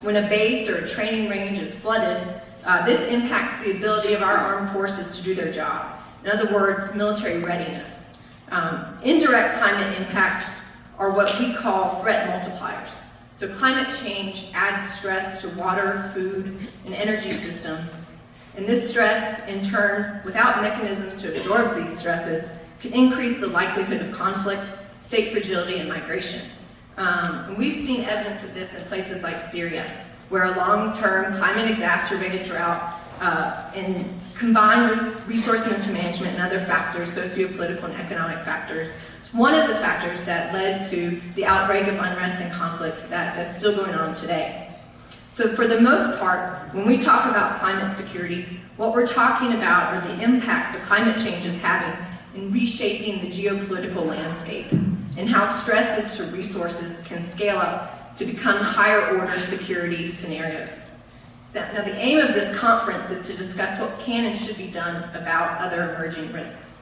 When a base or a training range is flooded, this impacts the ability of our armed forces to do their job. In other words, military readiness. Indirect climate impacts are what we call threat multipliers. So climate change adds stress to water, food, and energy systems. And this stress, in turn, without mechanisms to absorb these stresses, can increase the likelihood of conflict, state fragility, and migration. And we've seen evidence of this in places like Syria, where a long-term climate-exacerbated drought and combined with resource mismanagement and other factors, socio-political and economic factors, is one of the factors that led to the outbreak of unrest and conflict that's still going on today. So for the most part, when we talk about climate security, what we're talking about are the impacts that climate change is having in reshaping the geopolitical landscape and how stresses to resources can scale up to become higher order security scenarios. Now the aim of this conference is to discuss what can and should be done about other emerging risks.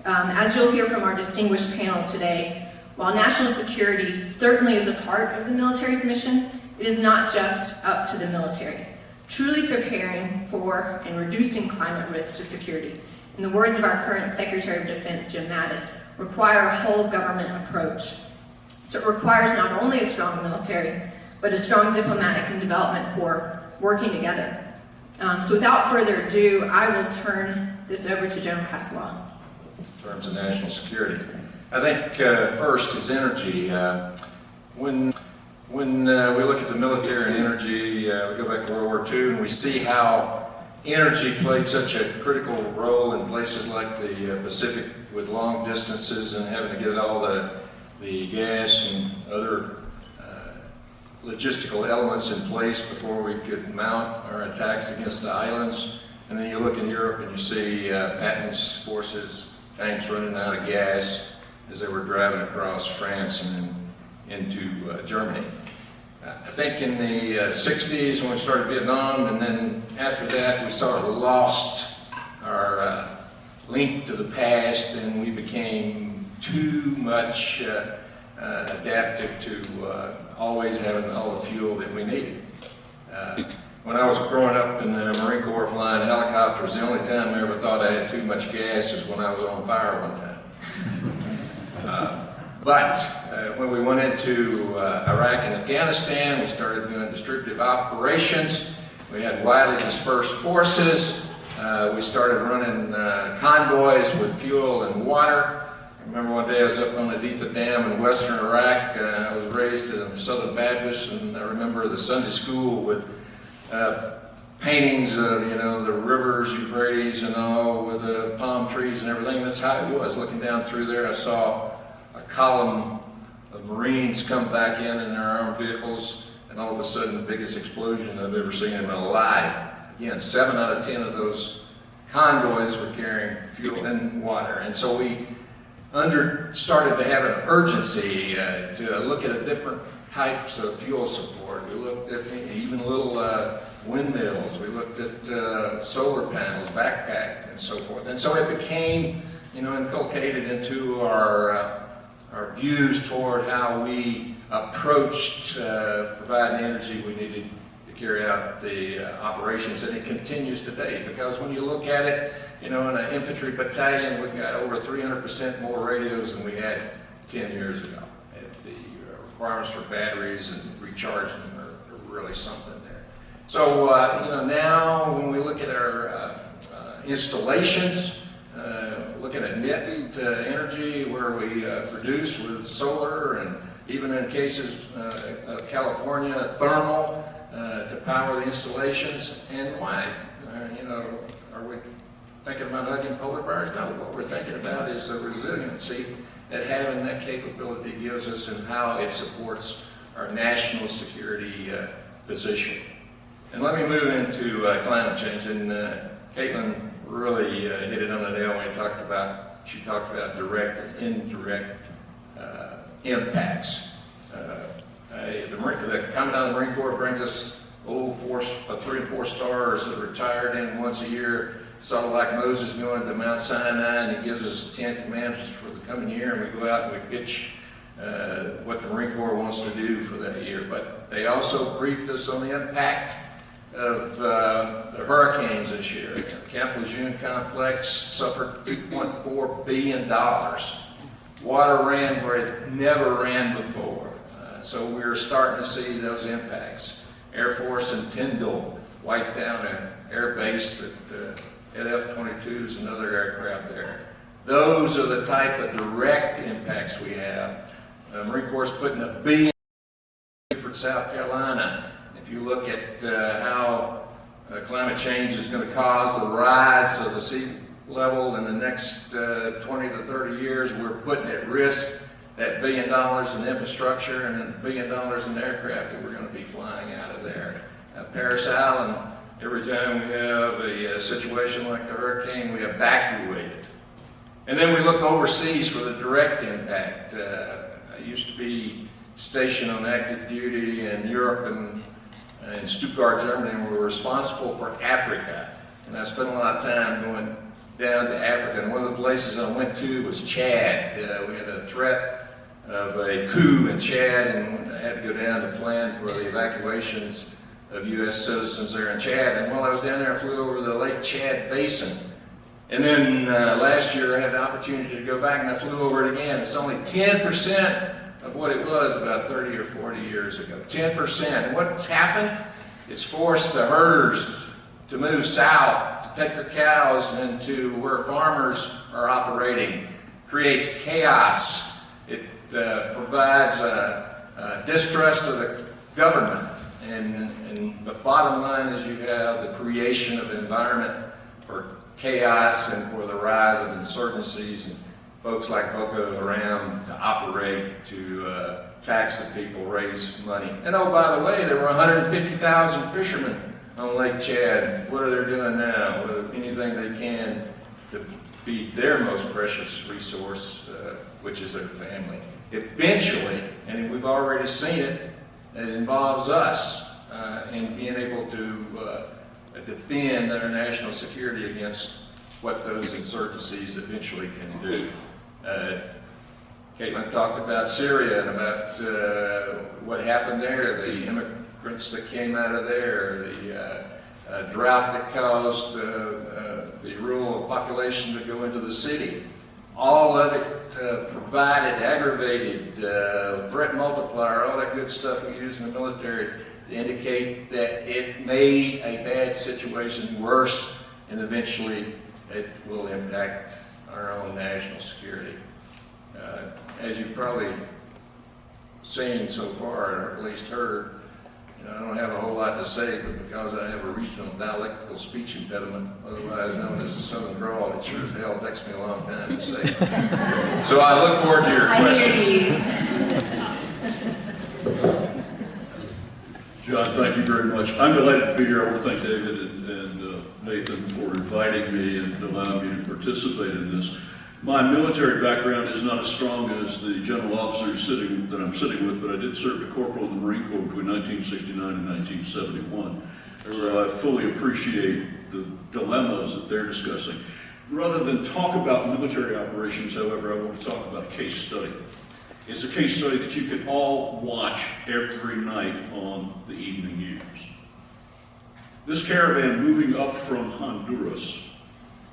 As you'll hear from our distinguished panel today, while national security certainly is a part of the military's mission, it is not just up to the military. Truly preparing for and reducing climate risk to security, in the words of our current Secretary of Defense, Jim Mattis, require a whole government approach. So it requires not only a strong military, but a strong diplomatic and development corps working together. So without further ado, I will turn this over to General Castellano. In terms of national security, I think first is energy. When we look at the military and energy, we go back to World War II and we see how energy played such a critical role in places like the Pacific with long distances and having to get all the gas and other logistical elements in place before we could mount our attacks against the islands. And then you look in Europe and you see Patton's forces, tanks running out of gas as they were driving across France and into Germany. I think in the 60s when we started Vietnam, and then after that we sort of lost our link to the past and we became too much adaptive to always having all the fuel that we needed. When I was growing up in the Marine Corps flying helicopters, the only time I ever thought I had too much gas is when I was on fire one time. But when we went into Iraq and Afghanistan, we started doing distributive operations. We had widely dispersed forces. We started running convoys with fuel and water. I remember one day I was up on the Editha Dam in western Iraq. I was raised in Southern Baptist, and I remember the Sunday school with paintings of, the rivers, Euphrates and all, with the palm trees and everything. That's how it was. Looking down through there, I saw a column of Marines come back in their armed vehicles, and all of a sudden the biggest explosion I've ever seen in my life. Again, 7 out of 10 of those convoys were carrying fuel and water. And so we started to have an urgency to look at different types of fuel support. We looked at even little windmills. We looked at solar panels, backpacked, and so forth. And so it became, inculcated into our views toward how we approached providing energy we needed to carry out the operations, and it continues today. Because when you look at it, in an infantry battalion, we've got over 300% more radios than we had 10 years ago. The requirements for batteries and recharging them are really something there. So, now when we look at our installations, looking at net energy, where we produce with solar, and even in cases of California, thermal to power the installations. And why? Are we thinking about hugging polar bears? No, what we're thinking about is the resiliency that having that capability gives us and how it supports our national security position. And let me move into climate change. And Caitlin really hit it on the nail when she talked about direct and indirect impacts. The Commandant of the Marine Corps brings us old 3 and 4 stars that are retired in once a year, sort of like Moses going to Mount Sinai, and he gives us 10 commandments for the coming year, and we go out and we pitch what the Marine Corps wants to do for that year. But they also briefed us on the impact of the hurricanes this year. Camp Lejeune Complex suffered $2.4 billion. Water ran where it never ran before. So we're starting to see those impacts. Air Force in Tyndall wiped down an air base that had F-22s and other aircraft there. Those are the type of direct impacts we have. Marine Corps is putting $1 billion for South Carolina. If you look at how climate change is going to cause the rise of the sea level in the next 20 to 30 years, we're putting at risk that $1 billion in infrastructure and $1 billion in aircraft that we're going to be flying out of there. Paris Island, every time we have a situation like the hurricane, we evacuate it. And then we look overseas for the direct impact. I used to be stationed on active duty in Europe and in Stuttgart, Germany, and we were responsible for Africa. And I spent a lot of time going down to Africa, and one of the places I went to was Chad. We had a threat of a coup in Chad, and I had to go down to plan for the evacuations of U.S. citizens there in Chad. And while I was down there, I flew over the Lake Chad Basin. And then last year I had the opportunity to go back, and I flew over it again. It's only 10% of what it was about 30 or 40 years ago. 10%. And what's happened? It's forced the herders to move south, to take their cows into where farmers are operating. Creates chaos. It provides a distrust of the government. And the bottom line is you have the creation of an environment for chaos and for the rise of insurgencies and folks like Boko Haram to operate, to tax the people, raise money. And oh, by the way, there were 150,000 fishermen on Lake Chad. What are they doing now? Anything they can to feed their most precious resource, which is their family. Eventually, and we've already seen it, it involves us in being able to defend our national security against what those insurgencies eventually can do. Caitlin talked about Syria and about what happened there, the immigrants that came out of there, the drought that caused the rural population to go into the city. All of it provided, aggravated, threat multiplier, all that good stuff we use in the military to indicate that it made a bad situation worse, and eventually it will impact our own national security. As you've probably seen so far, or at least heard, I don't have a whole lot to say, but because I have a regional dialectical speech impediment, otherwise known as the Southern drawl, it sure as hell takes me a long time to say. So I look forward to your questions. John, thank you very much. I'm delighted to be here. I want to thank David and Nathan for inviting me and allowing me to participate in this. My military background is not as strong as the general officer that I'm sitting with, but I did serve a corporal in the Marine Corps between 1969 and 1971. So I fully appreciate the dilemmas that they're discussing. Rather than talk about military operations, however, I want to talk about a case study. It's a case study that you can all watch every night on the evening news. This caravan moving up from Honduras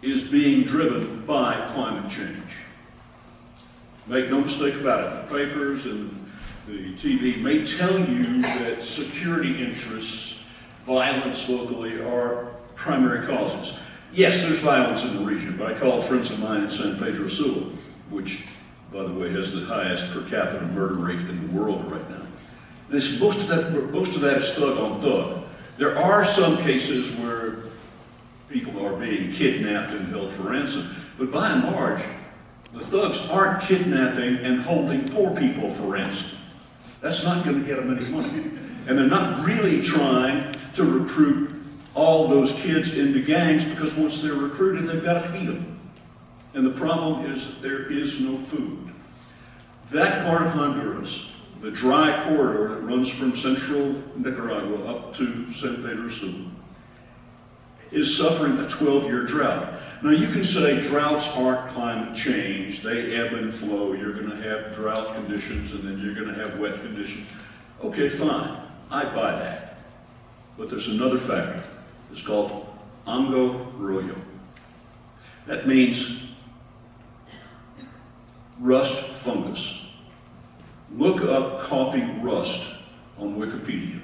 is being driven by climate change. Make no mistake about it, the papers and the TV may tell you that security interests, violence locally, are primary causes. Yes, there's violence in the region, but I called friends of mine in San Pedro Sula, which, by the way, has the highest per capita murder rate in the world right now. Most of that is thug on thug. There are some cases where people are being kidnapped and held for ransom, but by and large, the thugs aren't kidnapping and holding poor people for ransom. That's not going to get them any money. And they're not really trying to recruit all those kids into gangs, because once they're recruited, they've got to feed them. And the problem is that there is no food. That part of Honduras, the dry corridor that runs from central Nicaragua up to San Pedro Sula, is suffering a 12-year drought. Now you can say droughts aren't climate change, they ebb and flow, you're going to have drought conditions and then you're going to have wet conditions. Okay, fine, I buy that. But there's another factor, it's called hongo-royo. That means rust fungus. Look up coffee rust on Wikipedia.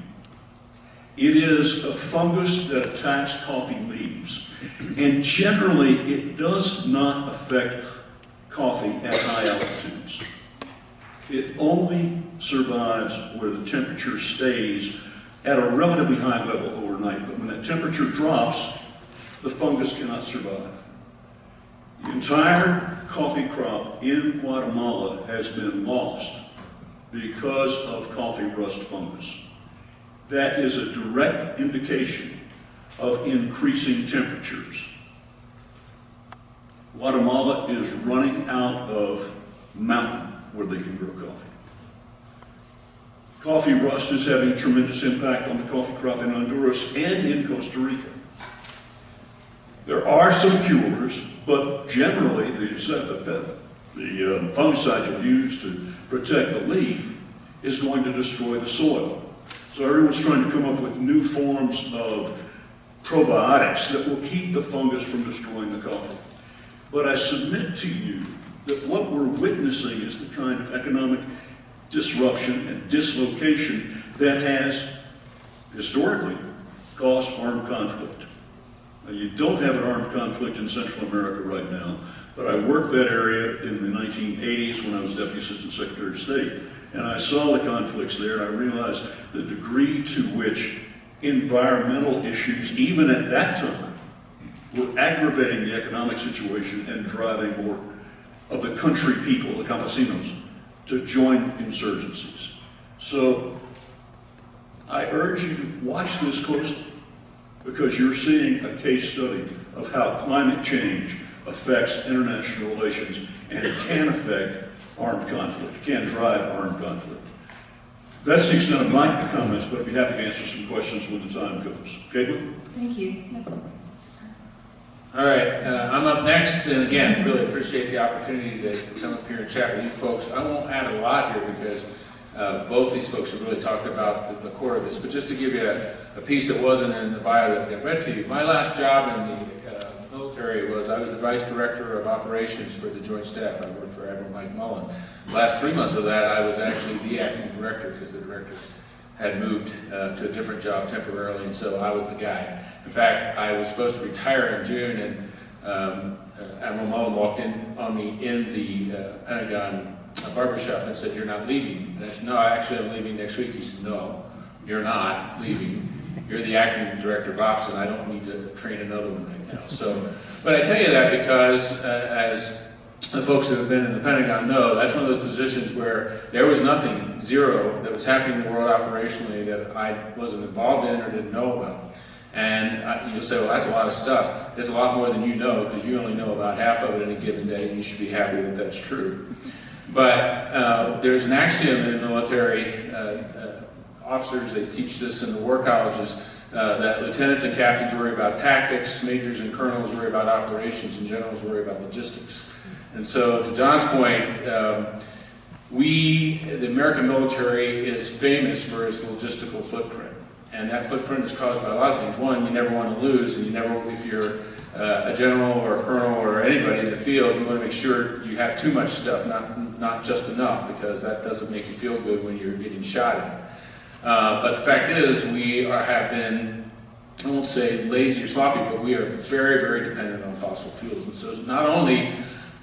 It is a fungus that attacks coffee leaves, and generally it does not affect coffee at high altitudes. It only survives where the temperature stays at a relatively high level overnight, but when that temperature drops, the fungus cannot survive. The entire coffee crop in Guatemala has been lost because of coffee rust fungus. That is a direct indication of increasing temperatures. Guatemala is running out of mountain where they can grow coffee. Coffee rust is having a tremendous impact on the coffee crop in Honduras and in Costa Rica. There are some cures, but generally the fungicide you'll use to protect the leaf is going to destroy the soil. So everyone's trying to come up with new forms of probiotics that will keep the fungus from destroying the coffee. But I submit to you that what we're witnessing is the kind of economic disruption and dislocation that has historically caused armed conflict. Now, you don't have an armed conflict in Central America right now, but I worked that area in the 1980s when I was Deputy Assistant Secretary of State, and I saw the conflicts there, and I realized the degree to which environmental issues, even at that time, were aggravating the economic situation and driving more of the country people, the campesinos, to join insurgencies. So I urge you to watch this closely, because you're seeing a case study of how climate change affects international relations and it can affect armed conflict, it can drive armed conflict. That's the extent of my comments, but I'd be happy to answer some questions when the time comes. Caitlin? Thank you. Yes. All right, I'm up next, and again, really appreciate the opportunity to come up here and chat with you folks. I won't add a lot here because both these folks have really talked about the core of this, but just to give you a piece that wasn't in the bio that got read to you, my last job in the military was I was the Vice Director of Operations for the Joint Staff. I worked for Admiral Mike Mullen. The last 3 months of that, I was actually the acting director because the director had moved to a different job temporarily, and so I was the guy. In fact, I was supposed to retire in June, and Admiral Mullen walked in on me in the Pentagon barbershop and said, "You're not leaving." And I said, "No, actually I'm leaving next week." He said, "No, you're not leaving. You're the acting director of ops, and I don't need to train another one right now." So, but I tell you that because as the folks that have been in the Pentagon know, that's one of those positions where there was nothing, zero, that was happening in the world operationally that I wasn't involved in or didn't know about. And you'll say, well, that's a lot of stuff. It's a lot more than you know because you only know about half of it in a given day, and you should be happy that that's true. But there's an axiom in military officers, they teach this in the war colleges, that lieutenants and captains worry about tactics, majors and colonels worry about operations, and generals worry about logistics. And so, to John's point, the American military is famous for its logistical footprint. And that footprint is caused by a lot of things. One, you never want to lose, and you never, if you're a general or a colonel or anybody in the field, you want to make sure you have too much stuff, not just enough, because that doesn't make you feel good when you're getting shot at. But the fact is, we have been, I won't say lazy or sloppy, but we are very, very dependent on fossil fuels. And so not only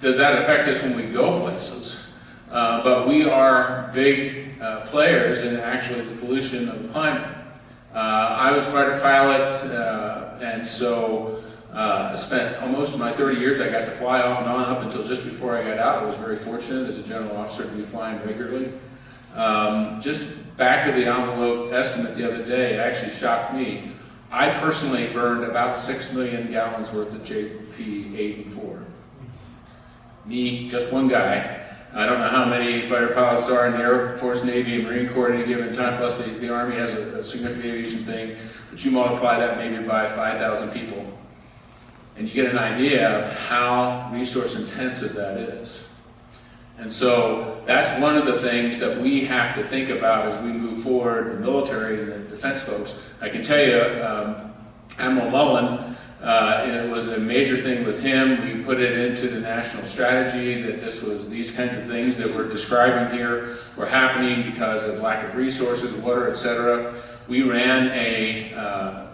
does that affect us when we go places, but we are big players in actually the pollution of the climate. I was a fighter pilot, and so I spent almost my 30 years, I got to fly off and on up until just before I got out. I was very fortunate as a general officer to be flying regularly. Just back of the envelope estimate the other day, it actually shocked me. I personally burned about 6 million gallons worth of JP8 and 4. Me, just one guy. I don't know how many fighter pilots there are in the Air Force, Navy, and Marine Corps at any given time, plus the Army has a significant aviation thing, but you multiply that maybe by 5,000 people. And you get an idea of how resource intensive that is. And so that's one of the things that we have to think about as we move forward, the military and the defense folks. I can tell you, Admiral Mullen, it was a major thing with him. We put it into the national strategy that these kinds of things that we're describing here were happening because of lack of resources, water, etc. We ran a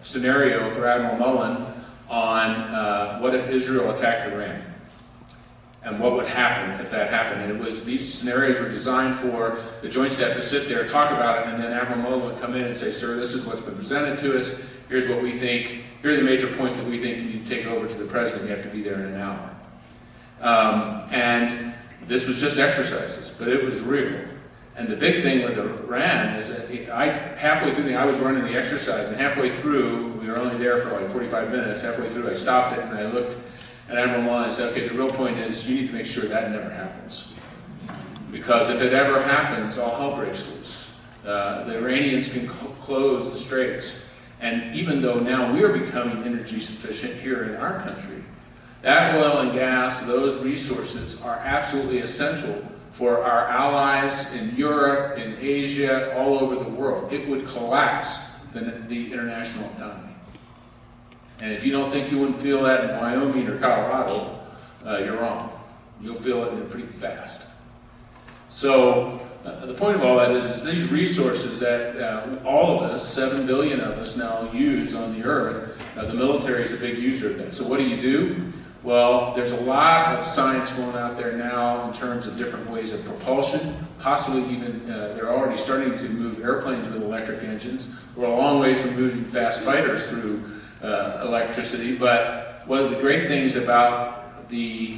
scenario for Admiral Mullen on what if Israel attacked Iran, and what would happen if that happened. And these scenarios were designed for the Joint Staff to sit there and talk about it, and then Admiral Mullen would come in and say, sir, this is what's been presented to us, here's what we think, here are the major points that we think you need to take over to the president, you have to be there in an hour. And this was just exercises, but it was real. And the big thing with Iran is that halfway through I was running the exercise, and halfway through, we were only there for like 45 minutes, halfway through I stopped it and I looked at Admiral Mullen and said, okay, the real point is you need to make sure that never happens. Because if it ever happens, all hell breaks loose. The Iranians can close the straits. And even though now we're becoming energy sufficient here in our country, that oil and gas, those resources are absolutely essential for our allies in Europe, in Asia, all over the world. It would collapse the international economy. And if you don't think you wouldn't feel that in Wyoming or Colorado, you're wrong. You'll feel it pretty fast. So the point of all that is these resources that all of us, 7 billion of us now use on the earth, the military is a big user of that. So what do? Well, there's a lot of science going out there now in terms of different ways of propulsion, possibly even they're already starting to move airplanes with electric engines. We're a long ways from moving fast fighters through electricity, but one of the great things about the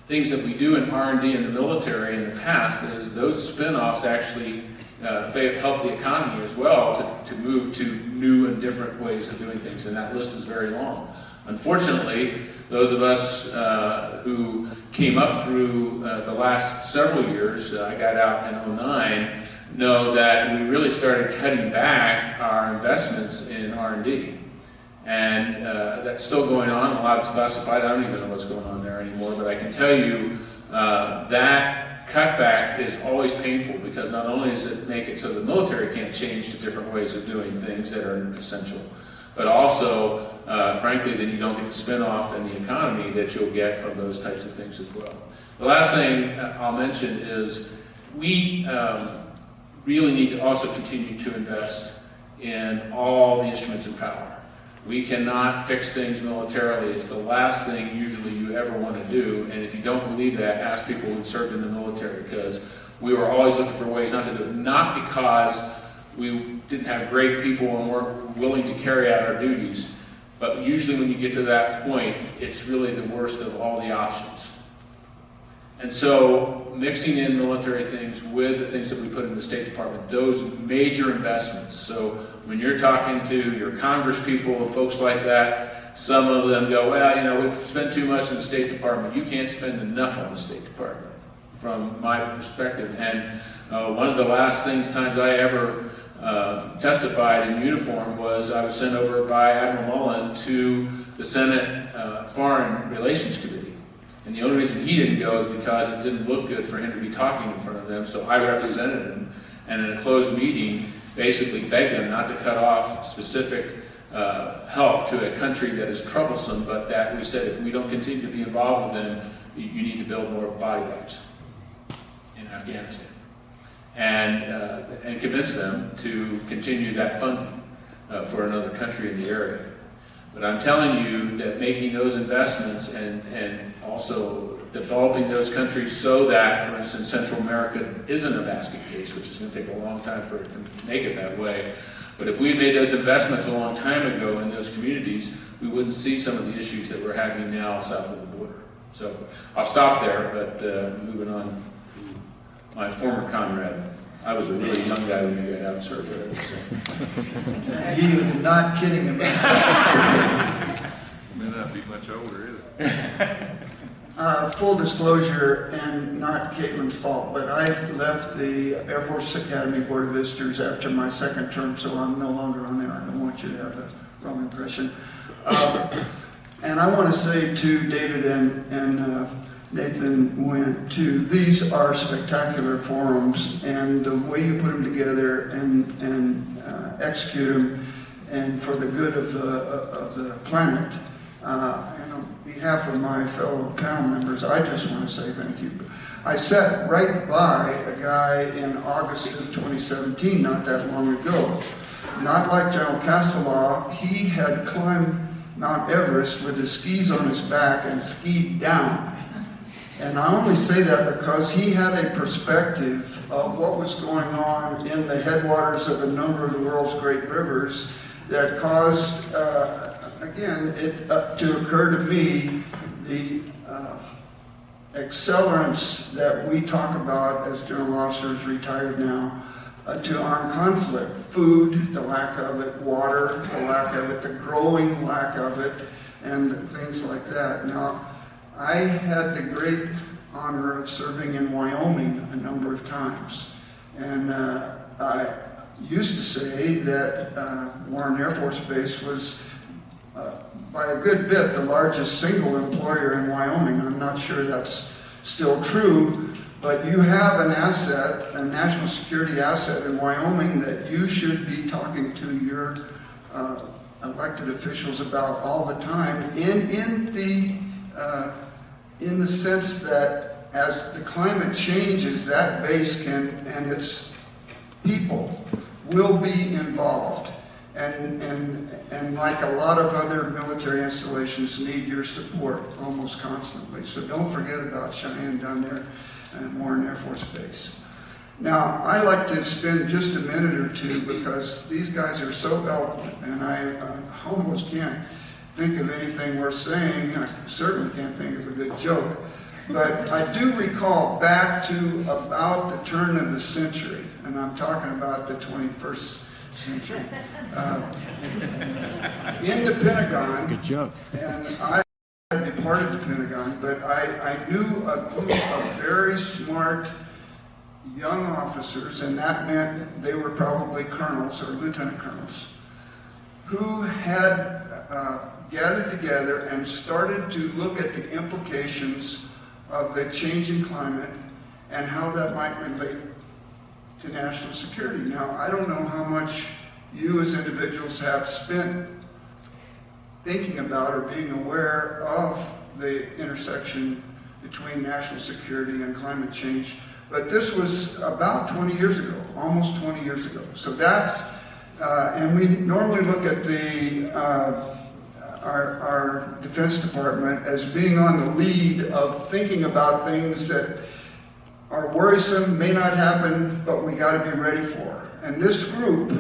things that we do in R&D in the military in the past is those spin-offs actually help the economy as well to move to new and different ways of doing things, and that list is very long. Unfortunately, those of us who came up through the last several years, I got out in 2009, know that we really started cutting back our investments in R&D. And that's still going on. A lot of it's classified. I don't even know what's going on there anymore. But I can tell you that cutback is always painful because not only does it make it so the military can't change to different ways of doing things that are essential, but also, frankly, then you don't get the spin-off in the economy that you'll get from those types of things as well. The last thing I'll mention is we really need to also continue to invest in all the instruments of power. We cannot fix things militarily. It's the last thing usually you ever want to do. And if you don't believe that, ask people who served in the military, because we were always looking for ways not to do it. Not because we didn't have great people and weren't willing to carry out our duties, but usually when you get to that point, it's really the worst of all the options. And so mixing in military things with the things that we put in the State Department, those major investments. So when you're talking to your Congress people and folks like that, some of them go, well, we spend too much in the State Department. You can't spend enough on the State Department, from my perspective. And one of the last times I ever testified in uniform was I was sent over by Admiral Mullen to the Senate Foreign Relations Committee. And the only reason he didn't go is because it didn't look good for him to be talking in front of them, so I represented him, and in a closed meeting basically begged them not to cut off specific help to a country that is troublesome, but that we said if we don't continue to be involved with them, you need to build more body bags in Afghanistan. And convince them to continue that funding for another country in the area. But I'm telling you that making those investments and also developing those countries so that, for instance, Central America isn't a basket case, which is going to take a long time for it to make it that way. But if we had made those investments a long time ago in those communities, we wouldn't see some of the issues that we're having now south of the border. So I'll stop there, but moving on to my former comrade. I was a really young guy when you got out and served there, I would say. He was not kidding about that. May not be much older either. Full disclosure, and not Caitlin's fault, but I left the Air Force Academy Board of Visitors after my second term, so I'm no longer on there. I don't want you to have wrong impression. And I want to say to David and Nathan went to, these are spectacular forums, and the way you put them together and execute them, and for the good of the planet. And on behalf of my fellow panel members, I just want to say thank you. I sat right by a guy in August of 2017, not that long ago. Not like General Castellaw, he had climbed Mount Everest with his skis on his back and skied down. And I only say that because he had a perspective of what was going on in the headwaters of a number of the world's great rivers that caused, again, it to occur to me, the accelerants that we talk about as general officers retired now, to armed conflict. Food, the lack of it; water, the lack of it; the growing lack of it, and things like that. Now, I had the great honor of serving in Wyoming a number of times, and I used to say that Warren Air Force Base was by a good bit the largest single employer in Wyoming. I'm not sure that's still true, but you have an asset, a national security asset in Wyoming that you should be talking to your elected officials about all the time, in the sense that as the climate changes, that base can, and its people will be involved. And like a lot of other military installations, need your support almost constantly. So don't forget about Cheyenne down there and Warren Air Force Base. Now, I like to spend just a minute or two because these guys are so eloquent, and I almost can't think of anything worth saying. I certainly can't think of a good joke. But I do recall back to about the turn of the century, and I'm talking about the 21st century, in the Pentagon. Good joke. And I had departed the Pentagon, but I knew a group of very smart young officers, and that meant they were probably colonels or lieutenant colonels, who had gathered together and started to look at the implications of the changing climate and how that might relate to national security. Now, I don't know how much you as individuals have spent thinking about or being aware of the intersection between national security and climate change, but this was about 20 years ago, almost 20 years ago. So that's, and we normally look at our Defense Department as being on the lead of thinking about things that are worrisome, may not happen, but we got to be ready for. And this group,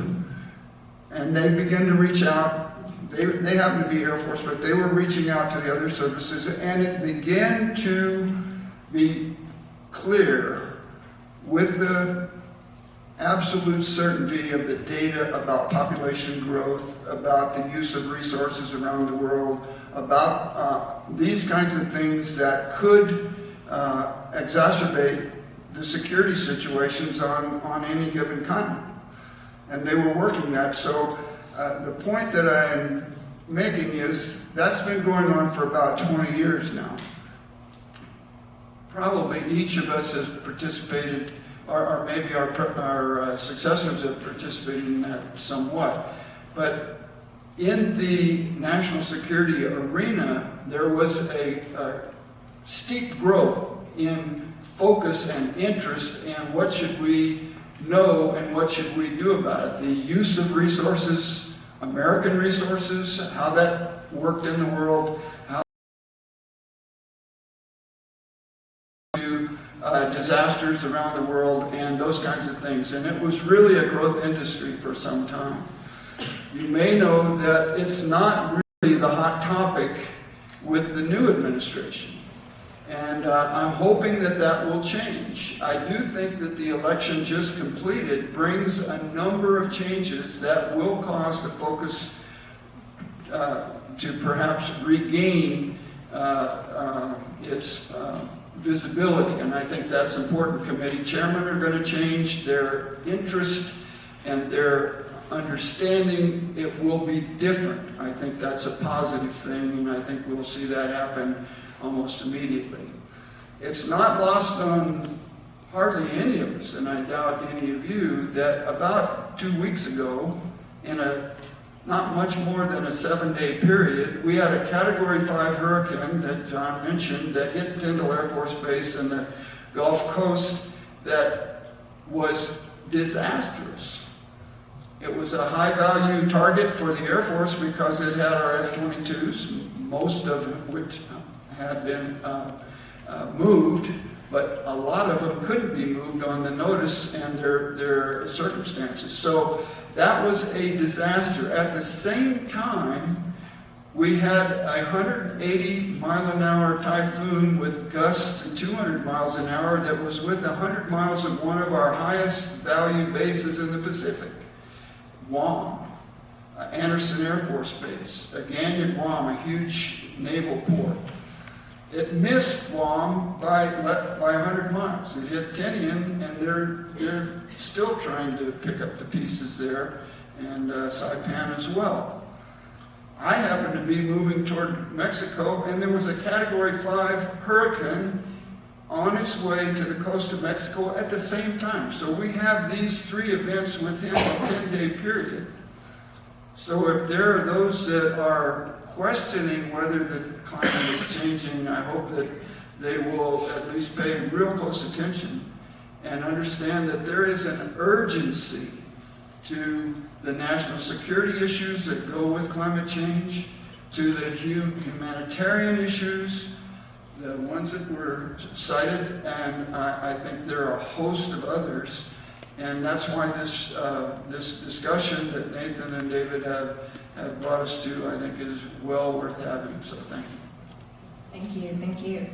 and they began to reach out. They happen to be Air Force, but they were reaching out to the other services, and it began to be clear with the absolute certainty of the data about population growth, about the use of resources around the world, about these kinds of things that could exacerbate the security situations on any given continent. And they were working that. So the point that I'm making is that's been going on for about 20 years now. Probably each of us has participated, or maybe our successors have participated in that somewhat. But in the national security arena, there was a steep growth in focus and interest in what should we know and what should we do about it. The use of resources, American resources, how that worked in the world, how to disasters around the world, and those kinds of things. And it was really a growth industry for some time. You may know that it's not really the hot topic with the new administration. And I'm hoping that that will change. I do think that the election just completed brings a number of changes that will cause the focus to perhaps regain its visibility. And I think that's important. Committee chairmen are going to change their interest and their understanding it will be different. I think that's a positive thing, and I think we'll see that happen almost immediately. It's not lost on hardly any of us, and I doubt any of you, that about 2 weeks ago, in a not much more than a 7-day period, we had a Category 5 hurricane that John mentioned that hit Tyndall Air Force Base in the Gulf Coast that was disastrous. It was a high-value target for the Air Force because it had our F-22s, most of which had been moved, but a lot of them couldn't be moved on the notice and their circumstances. So that was a disaster. At the same time, we had a 180-mile-an-hour typhoon with gusts to 200 miles an hour that was within 100 miles of one of our highest value bases in the Pacific, Guam, Anderson Air Force Base, Agana, Guam, a huge naval port. It missed Guam by 100 miles. It hit Tinian, and they're still trying to pick up the pieces there, and Saipan as well. I happened to be moving toward Mexico, and there was a Category 5 hurricane on its way to the coast of Mexico at the same time. So we have these 3 events within a 10-day period. So if there are those that are questioning whether the climate is changing, I hope that they will at least pay real close attention and understand that there is an urgency to the national security issues that go with climate change, to the humanitarian issues, the ones that were cited, and I think there are a host of others. And that's why this discussion that Nathan and David have brought us to, I think, is well worth having. So thank you. Thank you.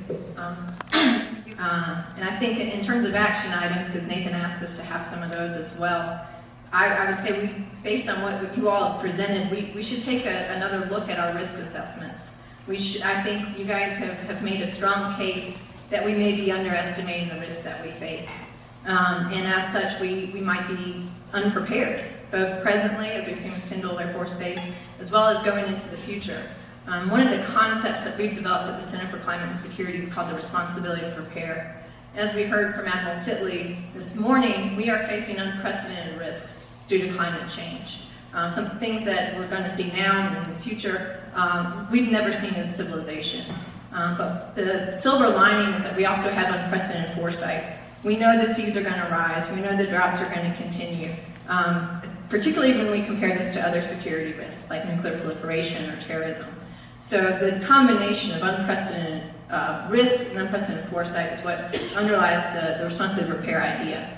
And I think in terms of action items, because Nathan asked us to have some of those as well, I would say based on what you all have presented, we should take another look at our risk assessments. I think you guys have made a strong case that we may be underestimating the risks that we face. And as such, we might be unprepared, both presently, as we've seen with Tyndall Air Force Base, as well as going into the future. One of the concepts that we've developed at the Center for Climate and Security is called the responsibility to prepare. As we heard from Admiral Titley this morning, we are facing unprecedented risks due to climate change. Some things that we're going to see now and in the future, we've never seen as civilization. But the silver lining is that we also have unprecedented foresight. We know the seas are going to rise. We know the droughts are going to continue, particularly when we compare this to other security risks like nuclear proliferation or terrorism. So the combination of unprecedented risk and unprecedented foresight is what underlies the responsibility to repair idea.